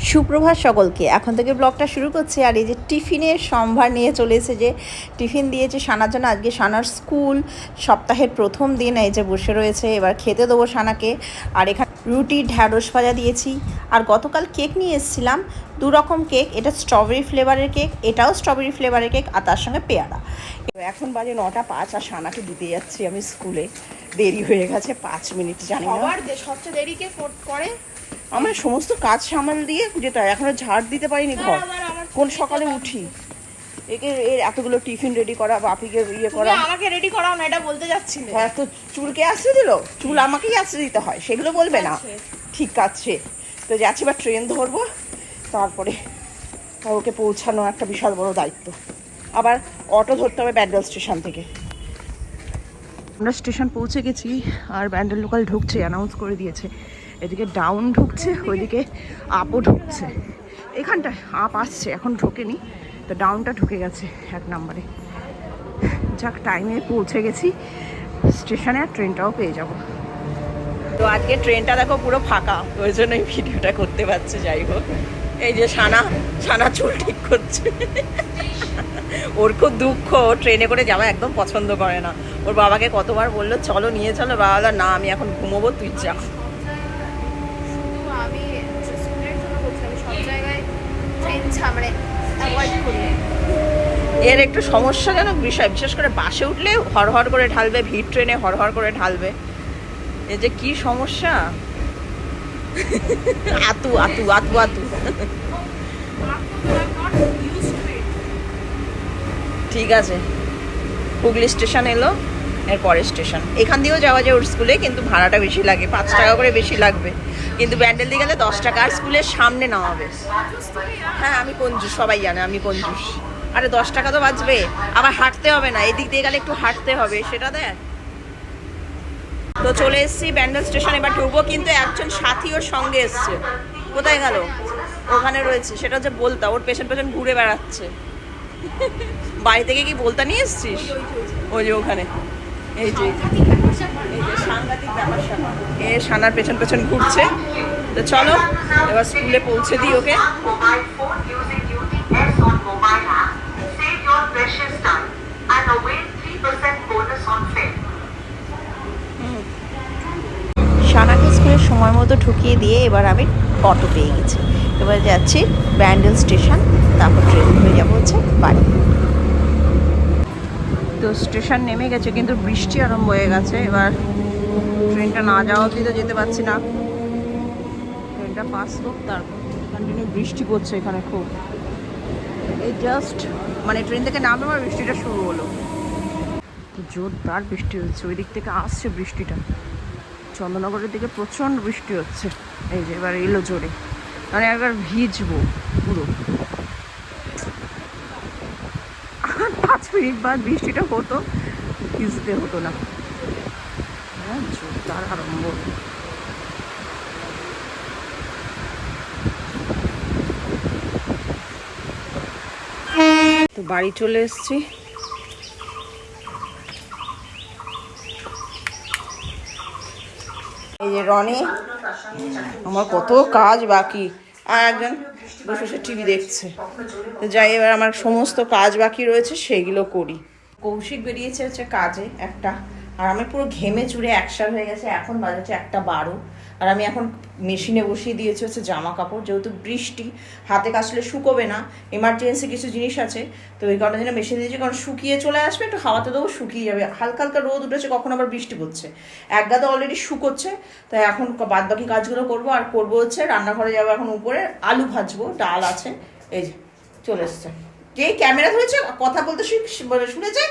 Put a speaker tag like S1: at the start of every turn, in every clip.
S1: সুপ্রভাত সকলকে। এখন থেকে ব্লগটা শুরু করছি। আর এই যে টিফিনের সম্ভার নিয়ে চলে এসে যে টিফিন দিয়েছে সানার জন্য। আজকে সানার স্কুল, সপ্তাহের প্রথম দিন। এই যে বসে রয়েছে, এবার খেতে দেবো সানাকে। আর এখানে রুটি ঢ্যাঁড়স ভাজা দিয়েছি। আর গতকাল কেক নিয়ে এসেছিলাম, 2 রকম কেক। এটা স্ট্রবেরি ফ্লেভারের কেক, এটাও স্ট্রবেরি ফ্লেভারের কেক, আর তার সঙ্গে পেয়ারা। এখন বাজে 9:05 আর সানাকে দিতে যাচ্ছি আমি স্কুলে। দেরি হয়ে গেছে 5 মিনিট, জানি না
S2: সবচেয়ে দেরি কে করে।
S1: আমার সমস্ত কাজ সামাল দিয়ে যেতে হয়, এখনো ঝাড় দিতে পারিনি ঘর। কোন সকালে উঠি, একে এর এতগুলো টিফিন রেডি করা, বাপিকে ইয়ে করা।
S2: আমাকে রেডি করাও না, এটা বলতে যাচ্ছিলে।
S1: হ্যাঁ, তো চুলকে আসতে দিল, চুল আমাকেই আসতে দিতে হয়, সেগুলো বলবে না। ঠিক আছে, তো যাচ্ছি, বা ট্রেন ধরবো, তারপরে ওকে পৌঁছানো একটা বিশাল বড় দায়িত্ব। আবার অটো ধরতে হবে ব্যান্ডেল স্টেশন থেকে। আমরা স্টেশন পৌঁছে গেছি, আর ব্যান্ডেল লোকাল ঢুকছে, অ্যানাউন্স করে দিয়েছে। এদিকে ডাউন ঢুকছে, ওইদিকে আপও ঢুকছে। এখানটায় আপ আসছে, এখন ঢোকেনি, তো ডাউনটা ঢুকে গেছে 1 নম্বরে। যাক, টাইমে পৌঁছে গেছি স্টেশনে, আর ট্রেনটাও পেয়ে যাব। তো আজকে ট্রেনটা দেখো পুরো ফাঁকা, ওই জন্যই ভিডিওটা করতে পারছে। যাই হোক, এই যে সানা চুল ঠিক করছে। ওর খুব দুঃখ, ট্রেনে করে যাওয়া একদম পছন্দ করে না। ওর বাবাকে কতবার বললো চলো নিয়ে চলো, বাবা বললো না আমি এখন ঘুমোবো, তুই যা। এর একটু সমস্যাজনক বিষয়, বিশেষ করে বাসে উঠলে হড়হড় করে ঢালবে, ভিড় ট্রেনে হড়হড় করে ঢালবে। এ যে কি সমস্যা। আতু আতু আতু আতু। ঠিক আছে, হুগলি স্টেশন এলো, এর পরের স্টেশন। এখান দিয়েও যাওয়া যায় ওর স্কুলে, কিন্তু ভাড়াটা বেশি লাগে, 5 টাকা করে বেশি লাগবে। কিন্তু ব্যান্ডেল দিয়ে গেলে 10 টাকা, আর স্কুলের সামনে নামাবে। হ্যাঁ, আমি কঞ্জুস, সবাই জানে আমি কঞ্জুস। আরে 10 টাকা তো বাঁচবে, আবার হাঁটতে হবে না, এদিক দিয়ে গেলে একটু হাঁটতে হবে, সেটা দেখ। তো চলে এসেছি ব্যান্ডেল স্টেশন, এবার ঢুকবো। কিন্তু একজন সাথী ওর সঙ্গে এসছে, কোথায় গেল? ওখানে রয়েছে, সেটা হচ্ছে বলতা, ওর পেছন পেছন ঘুরে বেড়াচ্ছে। বাড়ি থেকে কি বলতা নিয়ে এসছিস? ওই যে ওখানে, এই যে সাংঘাতিক ব্যাপার স্যাপার। এ সানার পেছন পেছন ঘুরছে। তো চলো এবার স্কুলে পৌঁছে দিই ওকে। সানাকে স্কুলের সময় মতো ঢুকিয়ে দিয়ে এবার আমি অটো পেয়ে গেছি। এবার যাচ্ছি ব্যান্ডেল স্টেশন, তারপর ট্রেন হয়ে যাবো হচ্ছে বাড়ি। তো স্টেশন নেমে গেছে, কিন্তু বৃষ্টি আরম্ভ হয়ে গেছে। এবার ট্রেনটা না যাওয়া অবধি তো যেতে পারছি না, ট্রেনটা পাস হোক, তারপর কন্টিনিউ বৃষ্টি পড়ছে এখানে খুব। এই জাস্ট মানে ট্রেন থেকে নামলে আমার বৃষ্টিটা শুরু হলো, জোরদার বৃষ্টি হচ্ছে। ওই দিক থেকে আসছে বৃষ্টিটা, চন্দননগরের দিকে প্রচণ্ড বৃষ্টি হচ্ছে। এই যে এবার এলো জোরে, মানে একবার ভিজবো পুরো। 5 মিনিট বাদ বৃষ্টিটা হতো, ভিজতে হতো না। জোরদার আরম্ভ। তো বাড়ি চলে এসেছি। এই যে রনি, আমার কত কাজ বাকি, আর একজন বসে বসে টিভি দেখছে। তো যাই, এবার আমার সমস্ত কাজ বাকি রয়েছে, সেইগুলো করি। কৌশিক বেরিয়েছে হচ্ছে কাজে একটা, আর আমি পুরো ঘেমে চুড়ে একসার হয়ে গেছে। এখন বাজেছে 1:12, আর আমি এখন মেশিনে বসিয়ে দিয়েছি হচ্ছে জামা কাপড়। যেহেতু বৃষ্টি, হাতে কাচলে শুকোবে না, এমার্জেন্সি কিছু জিনিস আছে, তো এই কারণে যেন মেশিনে দিয়েছি। কারণ শুকিয়ে চলে আসবে, একটু হাওয়াতে দেবো, শুকিয়ে যাবে। হালকা হালকা রোদ উঠেছে, কখন আবার বৃষ্টি পড়ছে, এক গাদা অলরেডি শুকোচ্ছে। তাই এখন বাদ বাকি কাজগুলো করবো। আর করবো হচ্ছে রান্নাঘরে যাবো এখন উপরে, আলু ভাজবো, ডাল আছে। এই যে চলে এসছে, যেই ক্যামেরা ধরেছে কথা বলতে শুনেছে,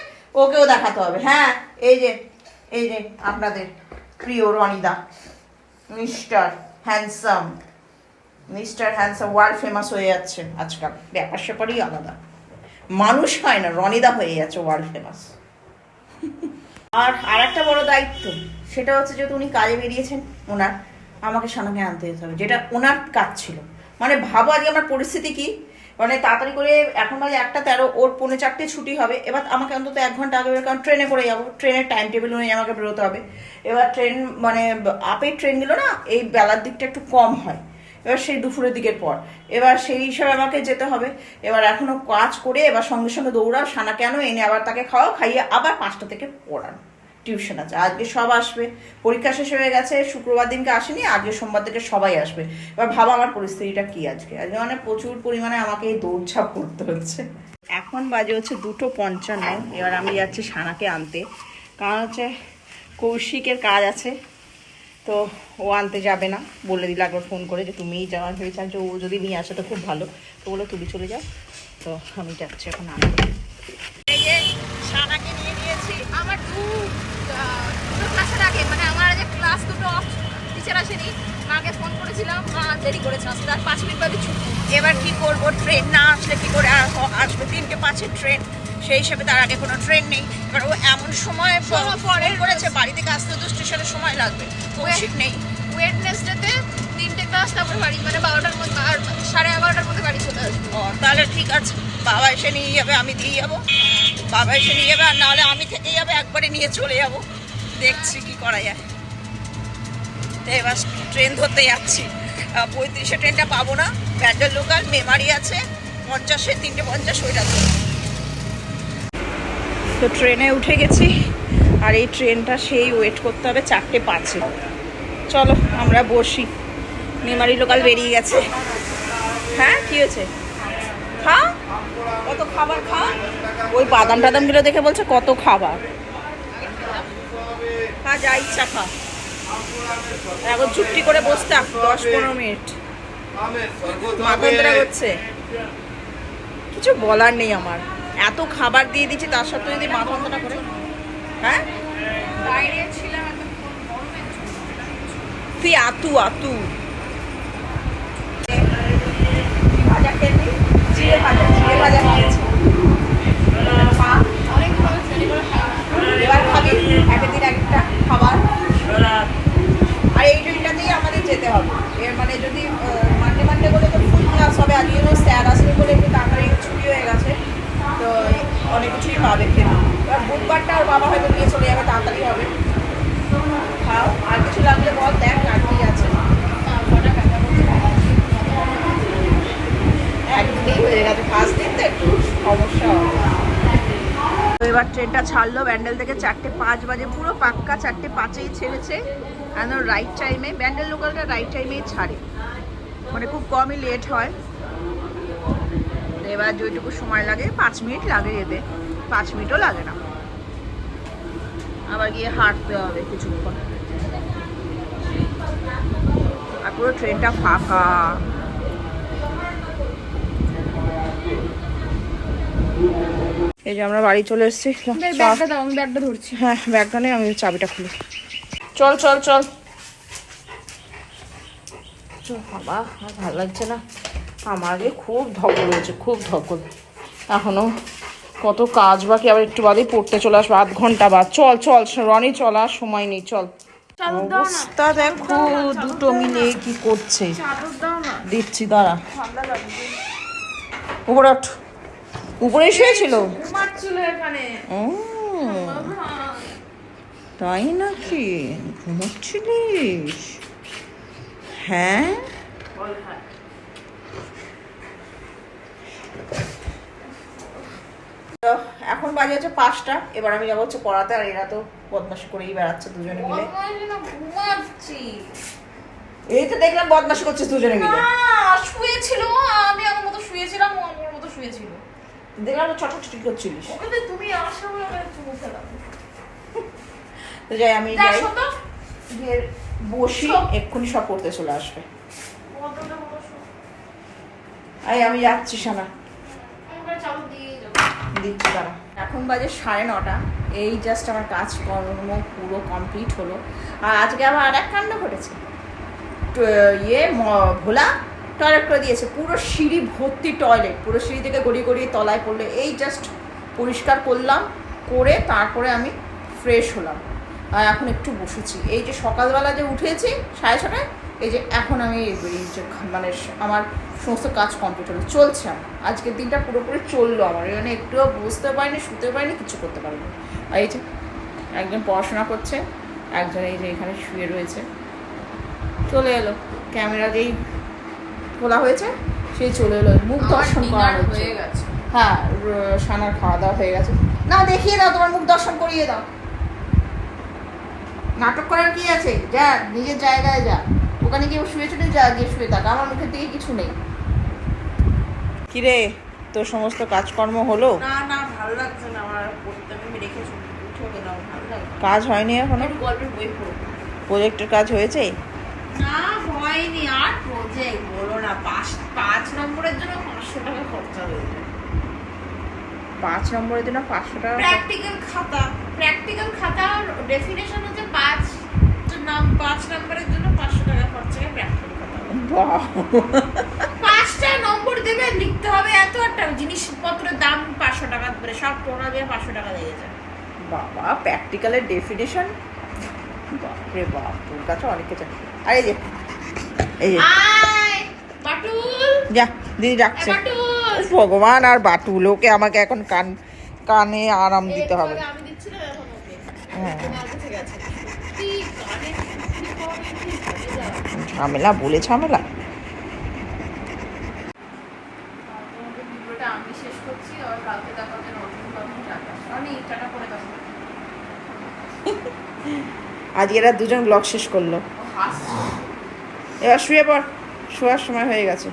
S1: ওকেও দেখাতে হবে। হ্যাঁ, এই যে আপনাদের প্রিয় রনিদা, মিস্টার হ্যান্ডসাম ওয়ার্ল্ড ফেমাস হয়ে যাচ্ছে আজকাল। ব্যাপার স্যাপারই আলাদা, মানুষ হয় না, রনিদা হয়ে যাচ্ছে ওয়ার্ল্ড ফেমাস। আর একটা বড় দায়িত্ব, সেটা হচ্ছে যেহেতু উনি কাজে বেরিয়েছেন, ওনার আমাকে সানাকে আনতে যেতে হবে, যেটা ওনার কাজ ছিল। মানে ভাবো আজকে আমার পরিস্থিতি কি, মানে তাড়াতাড়ি করে, এখন বাজে 1:13, ওর 3:45 ছুটি হবে। এবার আমাকে অন্তত 1 ঘন্টা আগে, কারণ ট্রেনে করে যাবো, ট্রেনের টাইম টেবিল অনুযায়ী আমাকে বেরোতে হবে। এবার ট্রেন মানে আপের ট্রেনগুলো না এই বেলার দিকটা একটু কম হয়, এবার সেই দুপুরের দিকের পর এবার সেই হিসাবে আমাকে যেতে হবে। এবার এখনো কাজ করে এবার সঙ্গে সঙ্গে দৌড়াও, সানা কেন এনে আবার তাকে খাওয়াও, খাইয়ে আবার 5টা থেকে পড়ানো, টিউশন আছে। আজকে সব আসবে, পরীক্ষা শেষ হয়ে গেছে, শুক্রবার দিনকে আসেনি, আজকে সোমবার থেকে সবাই আসবে। এবার ভাবা আমার পরিস্থিতিটা কি আজকে মানে প্রচুর পরিমাণে আমাকে এই দৌড়ঝাঁপ করতে হচ্ছে। এখন বাজে হচ্ছে 2:55। এবার আমি যাচ্ছি সানাকে আনতে, কারণ হচ্ছে কৌশিকের কাজ আছে, তো ও আনতে যাবে না, বলে দিল একবার ফোন করে যে তুমিই যাওয়া ভেবেছি যে ও যদি নিয়ে আসে তো খুব ভালো, তো বলে তুমি চলে যাও। তো আমি যাচ্ছি এখন আনতে। এই যে সানাকে নিয়ে নিয়েছি।
S2: আমার দুটো ক্লাসের আগে মানে আমার যে ক্লাস দুটো অফ, টিচার আসেনি, মাকে ফোন করেছিলাম, মা দেরি করেছে আসতে, আর 5 মিনিট বাদে ছুটি।
S1: এবার কি করব, ট্রেন না আসলে কি করে আসবে? 3:05 ট্রেন, সেই হিসেবে তার আগে কোনো ট্রেন নেই। এবার ও এমন সময় ফোন করেছে, বাড়ি থেকে আসতে তো স্টেশনে সময় লাগবে, কৌশিক নেই।
S2: ওয়েডনেসডেতে 3টে ক্লাস, তারপরে বাড়ি মানে 12টার মধ্যে আর 11:30টার মধ্যে বাড়ি চলে আসবো।
S1: ও তাহলে ঠিক আছে, বাবা এসে নিয়ে যাবে, আমি দিয়ে যাবো। বাবা এসে নিয়ে যাবে, আর নাহলে আমি থেকে যাবে, একবারে নিয়ে চলে যাবো। দেখছি কি করা যায়। তো এবার ট্রেন ধরতে যাচ্ছি। 35-এ ট্রেনটা পাবো না, ব্যান্ডেল লোকাল মেমারি আছে 50-এ, 3:50 ওইটা ধরবো। তো ট্রেনে উঠে গেছি, আর এই ট্রেনটা সেই ওয়েট করতে হবে 4:05-এ। চলো আমরা বসি, মেমারি লোকাল বেরিয়ে গেছে। হ্যাঁ কি হয়েছে? খা, কত খাবার খা। ওই বাদাম টাদামগুলো দেখে বলছে কত খাবার খা, যা ইচ্ছা খা। এখন চুপটি করে বসতে 10-15 মিনিট মাথা করছে, কিছু বলার নেই আমার। এত খাবার দিয়ে দিচ্ছি, তার সত্ত্বেও যদি মাথা যন্ত্রণা করে। হ্যাঁ
S2: বাইরে ছিলাম একদম গরমে,
S1: তুই আতু ভাজা খেলি, জিরে ভাজা খেয়েছি।
S2: অনেক ভালো ছেলে করে
S1: এবার খাবি একদিন একটা খাবার। আর এই ট্রেনটাতেই আমাদের যেতে হবে। এর মানে যদি মানডে বলে তো ফুল ক্লাস হবে, আজকে স্যার আসবে বলে একটু তাড়াতাড়ি ছুটি হয়ে গেছে, তো অনেক কিছুই পাবে খেতে। এবার বুধবারটা ওর বাবা হয়তো নিয়ে চলে যাবে, তাড়াতাড়ি হবে। খাও, আর কিছু লাগলে বল, দেখ আর কি আছে। একদিনেই হয়ে গেছে, ফার্স্ট দিন তো একটু সমস্যা হবে। এবার ট্রেনটা ছাড়লো ব্যান্ডেল থেকে 4:05 বাজে, পুরো পাক্কা 4:05-এই ছেড়েছে। একদম রাইট টাইমে, ব্যান্ডেল লোকালটা রাইট টাইমেই ছাড়ে, মানে খুব কমই লেট হয়। এবার যেটুকু সময় লাগে, 5 মিনিট লাগে যেতে, 5 মিনিটও লাগে না। আবার গিয়ে হাঁটতে হবে কিছুক্ষণ, আর পুরো ট্রেনটা ফাঁকা। এই যে আমরা বাড়ি চলে এসেছি।
S2: ব্যাগটা দাও, আমি ব্যাগটা ধরছি।
S1: হ্যাঁ ব্যাগটা নেই, আমি চাবিটা খুলি। চল চল চল চল। বাবা আর ভালো লাগছে না, আমার আগে খুব ধকল হয়েছে, খুব ধকল। এখনো কত কাজ বাকি, আবার একটু বাদেই পড়তে চলে আসবো, 1/2 ঘন্টা বাদ। চল চল রনি, চল, আর সময় নেই, চল। অবস্থা দেখো, দুটো মিলে কি করছে। দিচ্ছি, দাঁড়া। উপরে ওঠ, উপরে শুয়েছিল। তাই নাকি, ঘুমোচ্ছিলিস? হ্যাঁ এখন বাজে হচ্ছে 5টা। এবার আমি যাবো হচ্ছে পড়াতে, আর এরা তো বদমাশি করেই বেড়াচ্ছে দুজনে মিলে। এই তো দেখলাম বদমাশি করছিস দুজনে মিলে।
S2: শুয়েছিল, আমি আমার মতো শুয়েছিলাম, ও আমার মতো শুয়েছিল।
S1: দেখলাম তো ছটফট করছিলিস।
S2: ওকে তুমি আমার সামনে আমাকে চুমু খেলাম।
S1: তো যাই, আমি যাই গিয়ে বসি, এক্ষুনি সব পড়তে চলে আসবে। আমি যাচ্ছি সোনা, দিচ্ছি দাঁড়া। এখন বাজে 9:30। এই জাস্ট আমার কাজকর্ম পুরো কমপ্লিট হলো। আর আজকে আবার আর এক কাণ্ড ঘটেছে। ভোলা টয়লেট করে দিয়েছে, পুরো সিঁড়ি ভর্তি টয়লেট, পুরো সিঁড়ি থেকে গড়িয়ে গড়িয়ে তলায় পড়লে। এই জাস্ট পরিষ্কার করলাম, করে তারপরে আমি ফ্রেশ হলাম, আর এখন একটু বসেছি। এই যে সকালবেলা যে উঠেছি 6:30, এই যে এখন আমি এই যে মানে আমার সমস্ত কাজ কমপ্লিট হলো, চলছে আমার। আজকের দিনটা পুরোপুরি চললো আমার, এখানে একটুও বসতে পারিনি, শুতে পারিনি, কিছু করতে পারিনি। আর এই যে একজন পড়াশোনা করছে, একজন এই যে এখানে শুয়ে রয়েছে। চলে এলো ক্যামেরা যেই খোলা হয়েছে, সেই চলে এলো, মুখ দর্শন করা হচ্ছে।
S2: হয়ে গেছে।
S1: হ্যাঁ, সানার খাওয়া দাওয়া হয়ে গেছে। না, দেখিয়ে দাও, তোমার মুখ দর্শন করিয়ে দাও। নাটক করার কি আছে? যা নিজের জায়গায় যা, ওখানে গিয়ে শুয়ে ছুটে যা, গিয়ে শুয়ে থাক, আমার মুখের দিকে কিছু নেই। কিরে, তোর সমস্ত কাজকর্ম হলো?
S3: না না, ভালো লাগছে না আমার পড়তে, আমি রেখেছি উঠে গেলাম, ভালো লাগছে না।
S1: কাজ হয়নি এখনো?
S3: একটু গল্পের বই পড়বো।
S1: প্রজেক্টের কাজ হয়েছে?
S3: না হয়নি, আর প্রজেক্ট বলো না, 5 নম্বরের জন্য 500 টাকা খরচা হয়ে যায়।
S1: 5 নম্বরের জন্য 500 টাকা?
S3: প্র্যাকটিক্যাল খাতার ডেফিনেশন হচ্ছে 5 নম্বরের জন্য 500 টাকা খরচা হয় প্র্যাকটিক্যাল খাতা।
S1: বাহ,
S3: 5টা নম্বর দেবে, লিখতে হবে এত, একটা জিনিসপত্রের দাম 500 টাকা করে, সব টোটাল দিয়ে 500 টাকা লেগে যায়।
S1: বাবা, প্র্যাকটিক্যালের ডেফিনেশন, বাপরে বাপ, তোর কাছে অনেক কিছু। আর এই যে, এই যে
S3: আয় বাটুল,
S1: যা, দিদি ডাকছে।
S3: বাটুল
S1: ভগবান, আর বাটুল, ওকে আমাকে এখন কানে আরাম দিতে হবে।
S3: আমি দিচ্ছিলাম এখন ওকে।
S1: হ্যাঁ।
S3: তোমার কাছে গেছে। সত্যি কানে কি করে কি ঝামেলা।
S1: ঝামেলা বলে ঝামেলা।
S2: তোমাদের ভিডিওটা আমি শেষ করছি, আর কালকে দেখা হবে নতুন নতুন টাকা। আমি টাকা করে দেবো।
S1: আজকে এরা দুজন ব্লগ শেষ করলো।
S2: হাসছে।
S1: এবার শুয়ে পড়, শোয়ার সময় হয়ে গেছে।